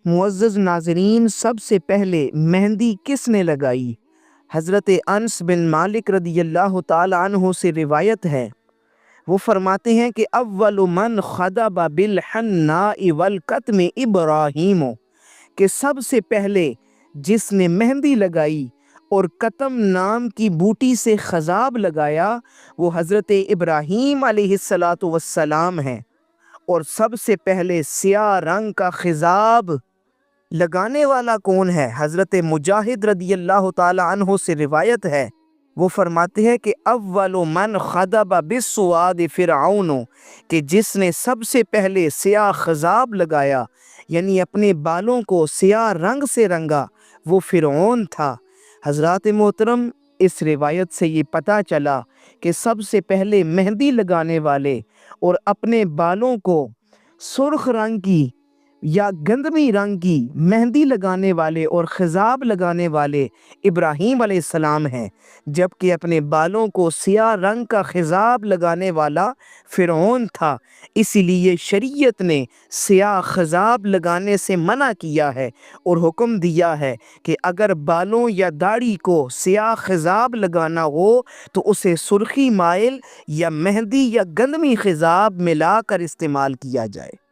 معزز ناظرین، سب سے پہلے مہندی کس نے لگائی؟ حضرت انس بن مالک رضی اللہ تعالی عنہ سے روایت ہے، وہ فرماتے ہیں کہ اول من خضب بالحناء والکتم ابراہیم، کہ سب سے پہلے جس نے مہندی لگائی اور کتم نام کی بوٹی سے خضاب لگایا وہ حضرت ابراہیم علیہ السلام ہیں۔ اور سب سے پہلے سیاہ رنگ کا خضاب لگانے والا کون ہے؟ حضرت مجاہد رضی اللہ تعالی عنہ سے روایت ہے، وہ فرماتے ہیں کہ اول من خضب بالسواد فرعون، کہ جس نے سب سے پہلے سیاہ خضاب لگایا یعنی اپنے بالوں کو سیاہ رنگ سے رنگا، وہ فرعون تھا۔ حضرات محترم، اس روایت سے یہ پتہ چلا کہ سب سے پہلے مہندی لگانے والے اور اپنے بالوں کو سرخ رنگ کی یا گندمی رنگ کی مہندی لگانے والے اور خضاب لگانے والے ابراہیم علیہ السلام ہیں، جبکہ اپنے بالوں کو سیاہ رنگ کا خضاب لگانے والا فرعون تھا۔ اسی لیے شریعت نے سیاہ خضاب لگانے سے منع کیا ہے اور حکم دیا ہے کہ اگر بالوں یا داڑھی کو سیاہ خضاب لگانا ہو تو اسے سرخی مائل یا مہندی یا گندمی خضاب ملا کر استعمال کیا جائے۔